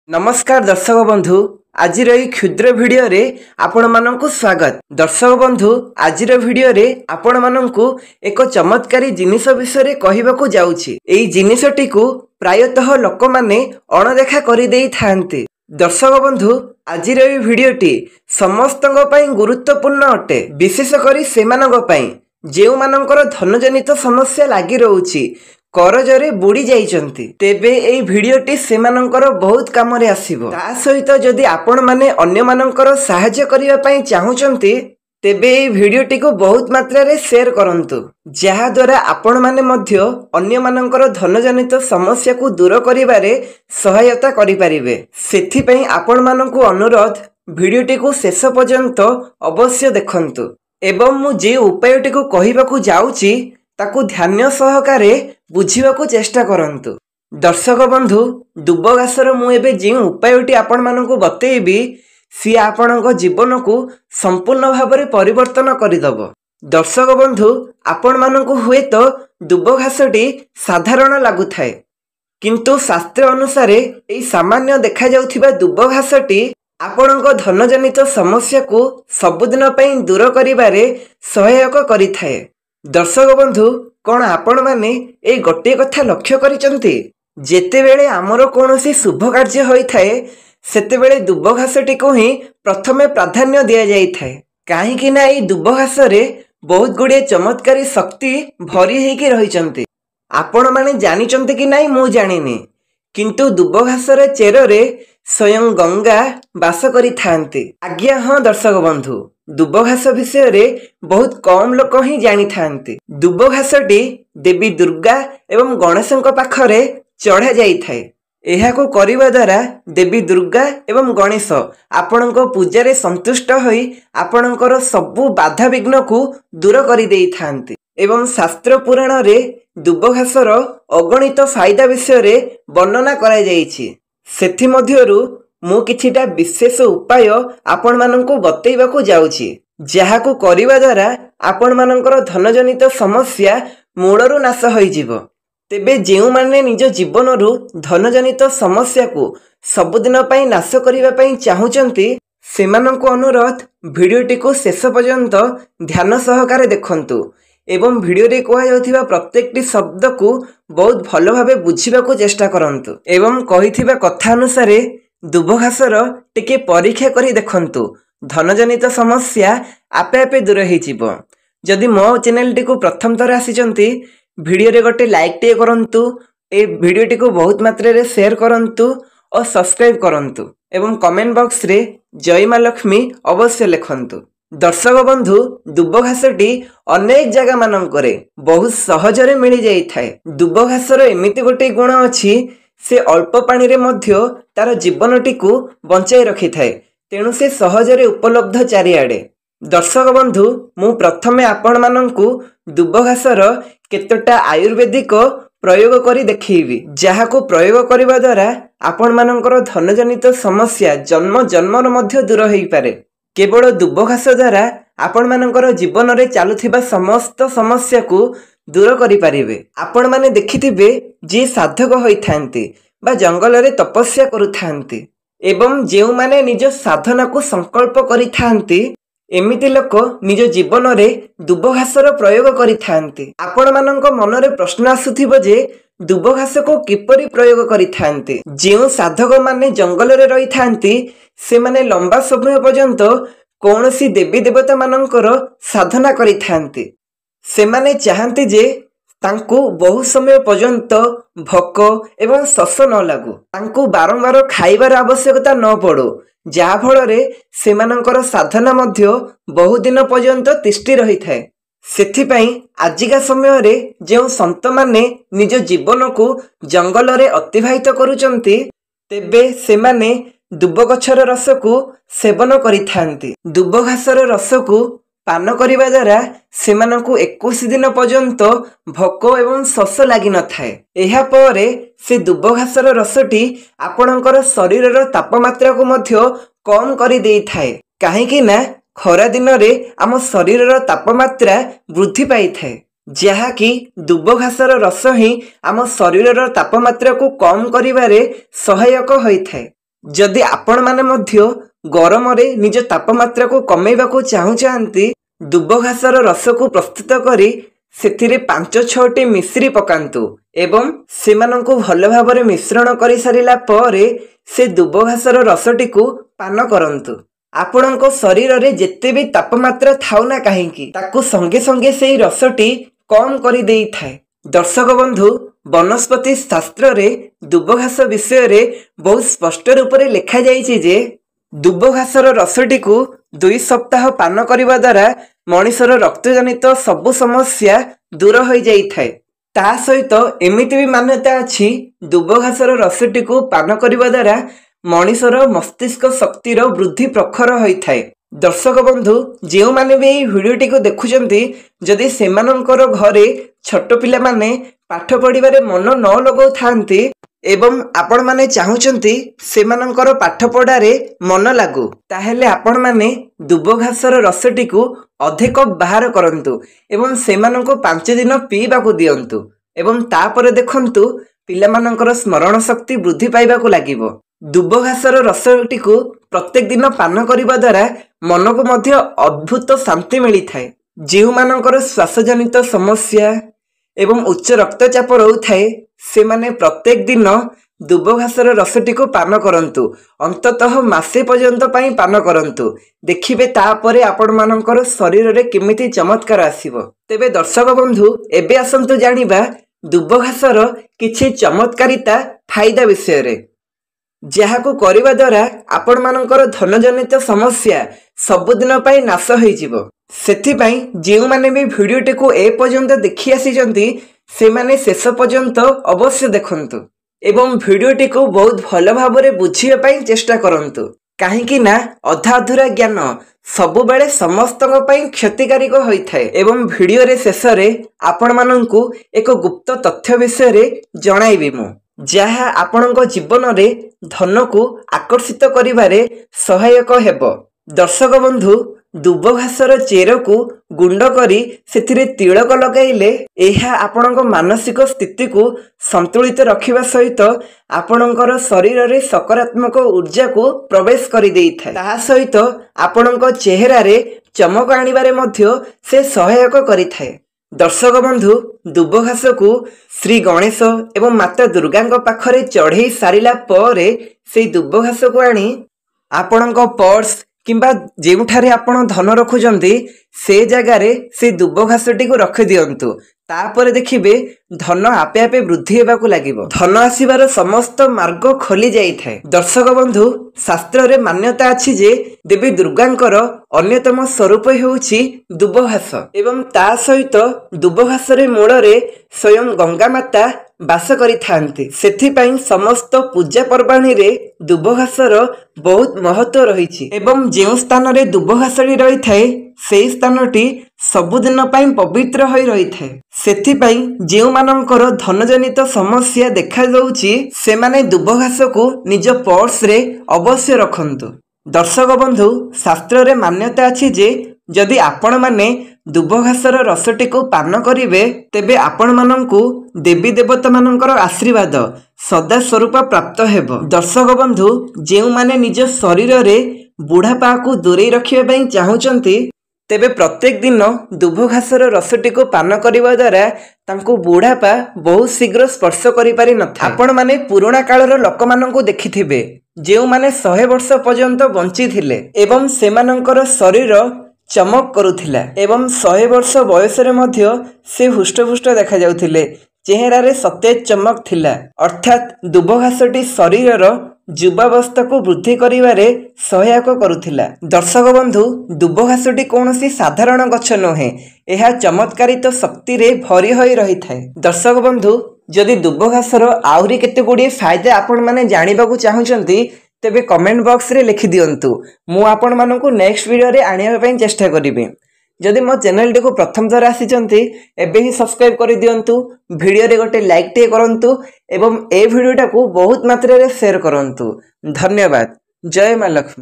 नमस्कार दर्शक बंधु आज क्षुद्र वीडियो रे आपण मानकु स्वागत। दर्शक बंधु आज वीडियो रे आपण मानकु एक चमत्कारी जिनिस विषय कहबाकू जाउछि। एई जिनिसटी को प्रायतः लोक माने अणदेखा करि देई थांते। दर्शक बंधु आज वीडियोटी समस्तଙ୍କ ପାଇଁ गुरुत्वपूर्ण अटे, विशेष करी सेमानଙ୍କ ପାଇଁ जेउ मानकर धनजनित समस्या लागि रहउछि, करजरे बुड़ी जाइचंती। तेबे एई वीडियोटी सेमानंकर बहुत काम रे आसीबो। ता सहित जदि आपण माने अन्य मानंकर सहायता करिवा पई चाहुचंती तेबे एई वीडियोटी को बहुत मात्रा रे शेयर करंतु, जहा द्वारा आपण माने मध्य अन्य मानंकर धनजनित समस्या को दूर करिवारे सहायता करि परिबे। सेथि पई आपण मानंकु अनुरोध, वीडियोटी को शेष पर्यंत अवश्य देखंतु एवं मु जे उपायटी को कहिबाकू जाउची ताकू ध्यान सहकारे बुझिबाकू चेष्टा करंतु। दर्शक बंधु दुब घासर मु एबे जे उपायटी आपण मानकू बतेइबी सी आपणक जीवन को संपूर्ण भाबरे परिवर्तन करिदबो। दर्शक बंधु आपण मानकू हुए तो दुब घासटी साधारण लागुथाए, किंतु शास्त्र अनुसार एई सामान्य देखा जाउथिबा दुब घासटी आपणक धनजनित समस्या को सबुदिन पई दूर करिबारे सहायक करिथाए। दर्शक बंधु कौन आपण माने ए गोटे कथा लक्ष्य करिसंती, जेतेबेले आमर कोनोसी शुभ कार्य होइथाए सेतेबेले दुब घासटी को ही प्रथमे प्राधान्य दिया जाइथाए। काहेकि ना ए दुब घास रे बहुत गुडे चमत्कारी शक्ति भरी हेकी रहिसंती। आपण माने जानिचंती कि नाही मु जानिनी, किंतु दुब घास रे चेर रे स्वयं गंगा बास करि थांती। आज्ञा हां दर्शक बंधु, दुब घास विषय रे बहुत कम लोक ही जानी थांती। दुब घासटी देवी दुर्गा एवं गणेशଙ୍କ पाखरे चढ़ा जाई थाए। एहा को करिवा द्वारा देवी दुर्गा एवं गणेश आपणଙ୍କ पूजारे संतुष्ट होई आपणଙ୍କର सबु बाधा विघ्न को दूर करि देई थांती। एवं शास्त्र पुराण रे दुब घासर अगणित फायदा विषय रे वर्णना करा जाईछि। सेथि मध्यरु मु किछिटा विशेष उपाय आपण माननकु बतैबाकू जाउछि, जाहाकू करिवा द्वारा आपण माननकर धनजनित समस्या मूलरु नाश होई जिवो। तेबे जेउ माने निज जीवनरु धनजनित समस्या को सबुदिन पई नाश करिवा पई चाहुचंती सेमानंकु अनुरोध, वीडियोटी को शेष पर्यंत ध्यान सहकारे देखंतु एवं वीडियो रे कहा जाउथिबा प्रत्येकटी शब्द को बहुत भलो भाबे बुझिबाकू चेष्टा करंतु एवं कहिथिबा कथा अनुसार दुब घासर टिके परीक्षा करी देखंतु, धनजनित समस्या आपे आपे दूर हो जिवो। जदि मो चैनल टी को प्रथम थर आसीचंती वीडियो रे गोटे लाइक टे करंतु, ए वीडियो टी को बहुत मात्रा रे शेयर करंतु और सब्सक्राइब करंतु एवं कमेंट बॉक्स रे जय मां लक्ष्मी अवश्य लिखंतु। दर्शक बंधु दुब घासटी अनेक जगह मानकरे बहुत सहजरे मिली जाई थाए। दुब घासर एमिति गोटे गुण अछि, से अल्प पानी रे मध्य तार जीवनटी को बंचाई रखि थाए, तेणु से सहजरे उपलब्ध चारिआडे। दर्शक बंधु मु प्रथमे आपण माननकु दुब घासर केतटा आयुर्वेदिक प्रयोग करी देखैबी, जाहाको प्रयोग करिवा द्वारा आपण मानकर धनजनित समस्या जन्म जन्मर मध्य दूर होई पारे। केवल दुब घास द्वारा आपण मानकर जीवन रे चालुथिबा समस्त समस्या को दूर करि पारिबे। आपण माने देखिथिबे जे साधक होई थांती बा जंगल रे तपस्या करू थांती एवं जेउ माने निज साधना को संकल्प करि थांती, एमिति लोक निज जीवन रे दुब घासर प्रयोग करि थांती। आपण मानक मन रे प्रश्न आसुथिबो जे दुब घास को किपरि प्रयोग करि थांती। जेउ साधक माने जंगल रे रही थांती से माने लंबा समय पर्यंत कौनसी देवी देवता मानकर साधना करि थांती। से माने चाहती जे तांको बहु समय पर्यंत भोक एवं शोष न लागू, तांको बारंबार खाइबार आवश्यकता न पड़ो, जहा फल रे सेमानंकर साधना मध्य बहु दिन पर्यंत तिष्टि रही थाए। सेथिपई आजिका समय रे जेउ संत माने निज जीवन को जंगल रे अतिबाहित करूचंती, तेबे सेमाने दुब गछर रस को सेवन करि थांती। दुब घासर रस को पान करिबा द्वारा सेमानंकु 21 दिन पर्यंत भोक एवं शोष लागि न थाए। एहा परे से दुब घासर रसटी आपणकर शरीरर तापमात्रा को मध्य कम करि देई थाए। काहेकि ना खरा दिन रे आम शरीरर तापमात्रा वृद्धि पाई थाए, जहा कि दुब घासर रस ही आम शरीरर तापमात्रा को कम करिबारे सहायक होई थाए। जदि आपण माने मध्य गरम रे निज तापमात्रा को कमेवा को चाहूचांती दुब घासर रस को प्रस्तुत करी सेथिरे 5-6टी मिश्री पकांतु एवं सेमानंकु भल भाबरे मिश्रण करि सारिला परे से दुब घासर रसटी को पान करंतु। आपणको शरीर रे जेते भी तापमात्रा थाउ ना काहेकि ताकू संगे संगे सेही रसटी कम करि देई थाए। दर्शक बंधु वनस्पति शास्त्र रे दुब घास विषय रे बहुत स्पष्ट रूप रे लिखा जाइछि जे दुब घासर रसटी को 2 सप्ताह पान करिबा द्वारा मनुष्यर रक्त जनित सबु समस्या दूर हो जाई थाए। ता सहित एमिति भी मान्यता अछि दुब घासर रसटी को पान करिबा द्वारा मनुष्यर मस्तिष्क शक्तिर वृद्धि प्रखर होइथाए। दर्शक बंधु जेउ माने भी एई भिडियोटी को देखुचंती जदि सेमानंकर घरे छोट पिला माने पाठ पढिबारे मन न लगौ थांती एवं आपण माने चाहुचंती सेमानंकर पाठ पढारे मन लागू ताहेले आपण माने दुब घासर रसटी को अधिक बाहर करंतु एवं सेमानंको 5 दिन पीबा को दियंतु एवं तापरे देखंतु पिलामानंकर स्मरण शक्ति वृद्धि पाइबा को लागिबो। दुब घासर रसटी को प्रत्येक दिन पान करिबा द्वारा मन को मध्य अद्भुत शांति मिली थाए। जेउ मानकर श्वास जनित समस्या एवं उच्च रक्तचाप रहुथाए से माने प्रत्येक दिन दुब घासर रसटी को पान करंतु अंततः मासे पर्यंत पाई पान करंतु देखिबे तापरे आपण मानकर शरीर रे केमिति चमत्कार आसीबो। तेबे दर्शक बंधु एबे आसंतु जानिबा दुब घासर किछि चमत्कारिता फायदा विषय रे जहाको करिबा द्वारा आपण मानकर धन जनित समस्या सबुदिन पाई नाश होई जिवो। सेथि पई जेउ माने भी भिडियोटी को ए पर्यंत देखि आसीचंती से माने शेष पर्यंत अवश्य देखंतु एवं भिडियोटी को बहुत भल भाबरे बुझिबा पई चेष्टा करंतु काहेकि ना अधा अधूरा ज्ञान सबु बेले समस्तक पई क्षतिकारिक होइथाए। एवं भिडियो रे शेष रे आपण माननकु एक गुप्त तथ्य विषय रे जणाइबी मु जहा आपणको जीवन रे धन को आकर्षित करिबारे सहायक हेबो। दर्शक बंधु दुब घासर चेर को गुंड करी सेथिरे तिलक लगाइले एहा आपणको मानसिक स्थिति को संतुलित रखिबा सहित आपणकर शरीर रे सकारात्मक ऊर्जा को प्रवेश करि देइथाय। ता सहित आपणको चेहरा रे चमक आनिबारे मध्य से सहायक करिथाय। दर्शक बंधु दुब घास को श्री गणेश एवं माता दुर्गा पाखरे चढ़े सारिला परे से दुब घास को आनी आपणको पर्स किंबा जेउठारे आपण धन रखुचंती से जगार से दुब घासटी को रखि दियंतु तापरे देखिबे धन आपे आपे वृद्धि हेबाकु लागिबो। धन आसीबार समस्त मार्ग खोली जाई थाए। दर्शक बंधु शास्त्र रे मान्यता अछि जे देवी दुर्गांकर अन्यतम स्वरूप हेउछि दुब घास एवं ता सहित दुब घास रे मूल रे स्वयं गंगा माता बास करि थांती। सेथि पई समस्त पूजा पर्वाणी रे दुब घासर बहुत महत्व रहिछि एवं जेउ स्थान रे दुब घासटी रहि थाए सेही स्थानटी सबुदिन पई पवित्र होई रहि थाए। सेथि पई जेउ मानकर धन जनित समस्या देखा जाउछि से माने दुब घास को निज पर्स रे अवश्य रखंतु। दर्शक बंधु शास्त्र रे मान्यता अछि जे जदि आपण माने दुब घासर रसटी को पान करिवे तेबे आपण माननकु देवी देवता मानकर आशीर्वाद सदा स्वरूप प्राप्त हेबो। दर्शक बंधु जेउ माने निज शरीर रे बुढ़ापा को दूरे रखिबा पई चाहुचंती तेबे प्रत्येक दिन दुब घासर रसटी को पान करिबा द्वारा तांको बुढ़ापा बहुत शीघ्र स्पर्श करि पारि नथाय। आपण माने पुराना कालर लोक माननकु देखिथिबे जेउ माने 100 वर्ष पर्यंत बंची थिले एवं सेमानंकर शरीर चमक करुथिला एवं 100 वर्ष बयस रे मध्य से हुष्टपुष्ट देखा जाउथिले चेहरा रे सतेज चमक थिला। अर्थात दुब घासटी शरीर युवावस्था को वृद्धि करिवारे सहायक करुथिला। दर्शक बंधु दुब घासटी कौनसी साधारण गछ नहे एहा चमत्कारित शक्ति रे भरी होई रही थाए। दर्शक बंधु जदि दुब घासर आहुरी केते गुडी फायदा आपण माने जानिबा को चाहुचंती तेबे कमेंट बॉक्स रे लिखि दियंतु मु आपण मानकु नेक्स्ट वीडियो रे आनिबा पई चेष्टा करिबे। जदि मो चैनल टी को प्रथम थर आसीचंती एबे ही सब्सक्राइब कर दियंतु वीडियो रे गोटे लाइक टे करंतु एवं ए वीडियोटा को बहुत मात्रा रे शेयर करंतु। धन्यवाद। जय मां लक्ष्मी।